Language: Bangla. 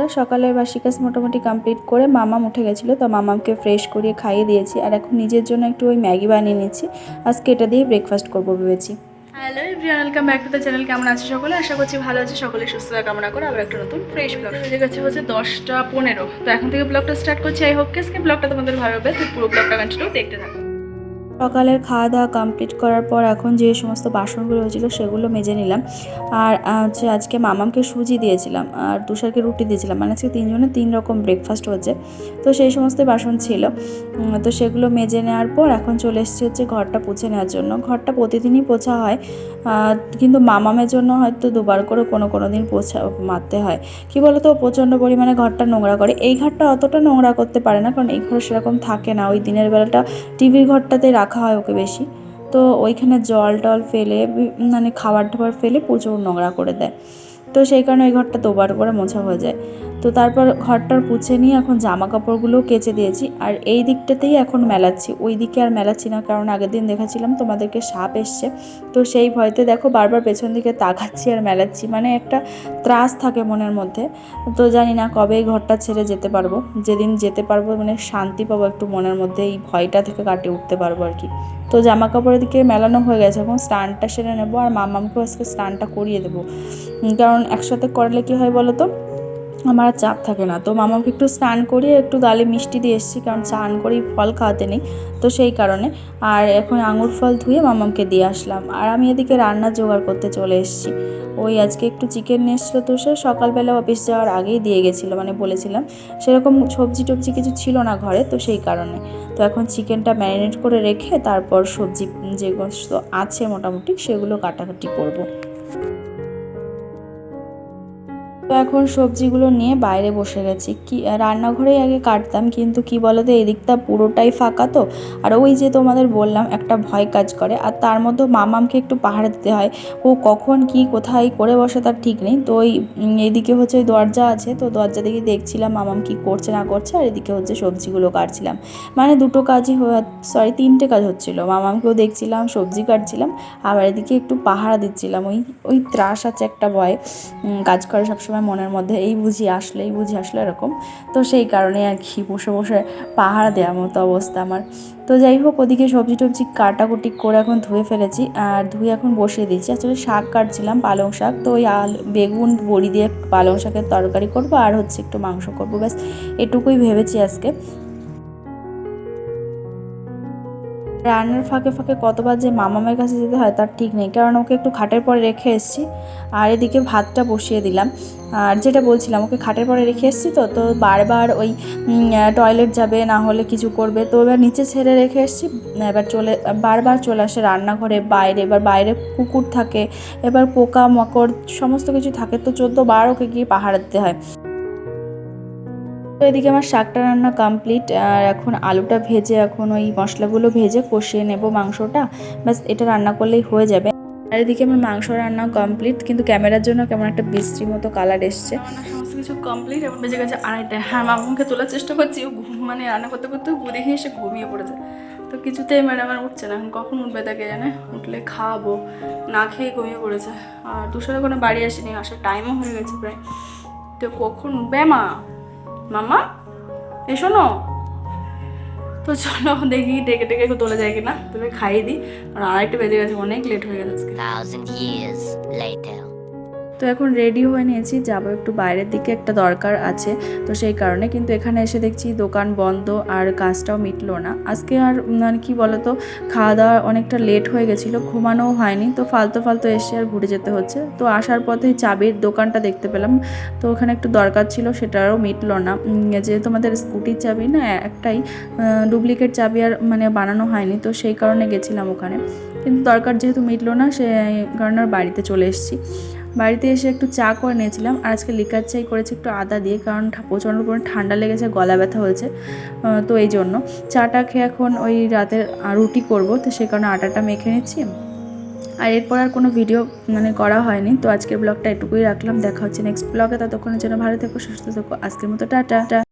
বন্ধুরা, সকালে বাসি কাজ মোটামুটি কমপ্লিট করে মামাম উঠে গেছিলো, তো মামামকে ফ্রেশ করিয়ে খাইয়ে দিয়েছি। আর এখন নিজের জন্য একটু ওই ম্যাগি বানিয়ে নিচ্ছি। আজকে এটা দিয়ে ব্রেকফাস্ট করবো ভেবেছি। Hello everyone, welcome back to the channel. কেমন আছে সকলে? আশা করছি ভালো আছে, সকলে সুস্থতা কামনা করে আবার একটা নতুন ফ্রেশ ব্লগ হয়ে গেছে। 10টা 15। তো এখন থেকে ব্লগটা স্টার্ট করছি। আই হোপ আজকে ব্লগটা তোমাদের ভালো হবে, তো পুরো ব্লগটা কন্টিনিউ দেখতে থাকো। সকালের খাওয়া দাওয়া কমপ্লিট করার পর এখন যে সমস্ত বাসনগুলো হয়েছিল সেগুলো মেজে নিলাম। আর আজকে মামামকে সুজি দিয়েছিলাম আর তুষারকে রুটি দিয়েছিলাম, মানে আজকে তিনজনে 3 রকম ব্রেকফাস্ট হচ্ছে। তো সেই সমস্ত বাসন ছিল, তো সেগুলো মেজে নেওয়ার পর এখন চলে এসেছি হচ্ছে ঘরটা পুছে নেওয়ার জন্য। ঘরটা প্রতিদিনই পোছা হয়, কিন্তু মামামের জন্য হয়তো 2বার করে কোনো দিন মারতে হয়। কি বলতো, প্রচণ্ড পরিমাণে ঘরটা নোংরা করে। এই ঘরটা অতটা নোংরা করতে পারে না, কারণ এই ঘরে সেরকম থাকে না। ওই দিনের বেলাটা টিভির ঘরটাতে রাখা হয় ওকে বেশি, তো ওইখানে জল টল ফেলে মানে খাবার টাবার ফেলে প্রচুর নোংরা করে দেয়। তো সেই কারণে ওই ঘরটা 2বার করে মোছা হয়ে যায়। তো তারপর ঘরটার পুছে নিয়ে এখন জামা কাপড়গুলোও কেচে দিয়েছি। আর এই দিকটাতেই এখন মেলাচ্ছি, ওই দিকে আর মেলাচ্ছি না, কারণ আগের দিন দেখাচ্ছিলাম তোমাদেরকে সাপ এসছে। তো সেই ভয়তে দেখো বারবার পেছন দিকে তাকাচ্ছি আর মেলাচ্ছি, মানে একটা ত্রাস থাকে মনের মধ্যে। তো জানি না কবে এই ঘরটা ছেড়ে যেতে পারবো। যেদিন যেতে পারবো মানে শান্তি পাবো একটু মনের মধ্যে, এই ভয়টা থেকে কাটিয়ে উঠতে পারবো আর কি। তো জামা কাপড়ের দিকে মেলানো হয়ে গেছে, এখন স্নানটা সেরে নেবো। আর মামামকেও আজকে স্নানটা করিয়ে দেবো, কারণ একসাথে করলে কি হয় বলো তো, আমার আর চাপ থাকে না। তো মামাকে একটু স্নান করিয়ে একটু গালে মিষ্টি দিয়ে এসেছি, কারণ স্নান করেই ফল খাওয়াতে নেই, তো সেই কারণে। আর এখন আঙুর ফল ধুয়ে মামাকে দিয়ে আসলাম। আর আমি এদিকে রান্না জোগাড় করতে চলে এসেছি। ওই আজকে একটু চিকেন নিয়ে এসেছিলো, তো সে সকালবেলা অফিস যাওয়ার আগেই দিয়ে গেছিলো, মানে বলেছিলাম। সেরকম সবজি টবজি কিছু ছিল না ঘরে, তো সেই কারণে। তো এখন চিকেনটা ম্যারিনেট করে রেখে তারপর সবজি যেগুলো আছে মোটামুটি সেগুলো কাটাকাটি করবো। তো এখন সবজিগুলো নিয়ে বাইরে বসে গেছি। কি রান্নাঘরেই আগে কাটতাম, কিন্তু কি বলতো, এই দিকটা পুরোটাই ফাঁকা। তো আর ওই যে তোমাদের বললাম একটা ভয় কাজ করে, আর তার মধ্যে মামামকে একটু পাহারা দিতে হয়। ও কখন কি কোথায় করে বসে তার ঠিক নেই। তো ওই এইদিকে হচ্ছে ওই দরজা আছে, তো দরজা দিকে দেখছিলাম মামাম কি করছে না করছে, আর এদিকে হচ্ছে সবজিগুলো কাটছিলাম। মানে দুটো কাজই 3টে কাজ হচ্ছিল। মামামকেও দেখছিলাম, সবজি কাটছিলাম, আবার এদিকে একটু পাহারা দিচ্ছিলাম। ওই ওই ত্রাস আছে একটা ভয় কাজ করে সবসময় মনের মধ্যে, এই বুঝি আসলে এরকম। তো সেই কারণে আর কি বসে বসে পাহারা দেওয়ার মতো অবস্থা আমার। তো যাই হোক, ওদিকে সবজি টবজি কাটাকুটি করে এখন ধুয়ে ফেলেছি, আর ধুয়ে এখন বসিয়ে দিয়েছি। আসলে শাক কাটছিলাম, পালং শাক। তো ওই বেগুন বড়ি দিয়ে পালং শাকের তরকারি করবো, আর হচ্ছে একটু মাংস করবো, ব্যাস এটুকুই ভেবেছি আজকে। রান্নার ফাঁকে ফাঁকে কতবার যে মামামের কাছে যেতে হয় তার ঠিক নেই, কারণ ওকে একটু খাটের পরে রেখে এসেছি। আর এদিকে ভাতটা বসিয়ে দিলাম। আর যেটা বলছিলাম, ওকে খাটের পরে রেখে এসেছি, তো তো বারবার ওই টয়লেট যাবে, না হলে কিছু করবে, তো এবার নিচে ছেড়ে রেখে এসেছি। এবার বারবার চলে আসে রান্নাঘরে বাইরে। এবার বাইরে কুকুর থাকে, এবার পোকা মাকড় সমস্ত কিছু থাকে, তো 14বার ওকে গিয়ে পাহারা দিতে হয়। তো এদিকে আমার শাকটা রান্না কমপ্লিট। আর এখন আলুটা ভেজে, এখন ওই মশলাগুলো ভেজে কষিয়ে নেব মাংসটা, ব্যাস এটা রান্না করলেই হয়ে যাবে। আর এদিকে আমার মাংস রান্না কমপ্লিট, কিন্তু ক্যামেরার জন্য কেমন একটা বিশ্রী মতো কালার এসছে। সমস্ত কিছু কমপ্লিট, এখন বেজে গেছে 2:30। হ্যাঁ, মামাকে তোলার চেষ্টা করছি, ও মানে রান্না করতে করতে দেখে এসে ঘুমিয়ে পড়েছে। তো কিছুতেই ম্যাডাম আর উঠছে না, এখন কখন উঠবে তাকে জানে। উঠলে খাওয়াবো, না খেয়ে ঘুমিয়ে পড়েছে। আর তুষার কোনো বাড়ি আসেনি, আসার টাইমও হয়ে গেছে প্রায়। তো কখন উঠবে মামা এসো না। তো চলো দেখি ডেকে ডেকে তোলা যায় কিনা, তুলে খাইয়ে দিই। আর 2:30 বেজে গেছে, অনেক লেট হয়ে গেছে আজকে। তো এখন রেডি হয়ে নিয়েছি, যাবো একটু বাইরের দিকে, একটা দরকার আছে, তো সেই কারণে। কিন্তু এখানে এসে দেখছি দোকান বন্ধ, আর কাজটাও মিটলো না আজকে। আর মানে কি বলতো, খাওয়া দাওয়া অনেকটা লেট হয়ে গেছিলো, ঘুমানোও হয়নি, তো ফালতু এসে আর ঘুরে যেতে হচ্ছে। তো আসার পথে চাবির দোকানটা দেখতে পেলাম, তো ওখানে একটু দরকার ছিল, সেটারও মিটলো না। যে তোমাদের স্কুটির চাবি না একটাই, ডুপ্লিকেট চাবি আর মানে বানানো হয়নি, তো সেই কারণে গেছিলাম ওখানে। কিন্তু দরকার যেহেতু মিটলো না, সেই কারণে আর বাড়িতে চলে এসেছি। বাড়িতে এসে একটু চা করে নিয়েছিলাম, আর আজকে লিকার চাই করেছি একটু আদা দিয়ে, কারণ প্রচণ্ড পরিমাণে ঠান্ডা লেগেছে, গলা ব্যথা হয়েছে। তো এই জন্য চাটা খেয়ে এখন ওই রাতের রুটি করব, তো সেই কারণে আটাটা মেখে নিচ্ছি। আর এরপর আর কোনো ভিডিও মানে করা হয়নি। তো আজকের ব্লগটা এটুকুই রাখলাম, দেখা হচ্ছে নেক্সট ব্লগে। ততক্ষণের জন্য ভালো থেকো, সুস্থ থেকো। আজকের মতো টাটা।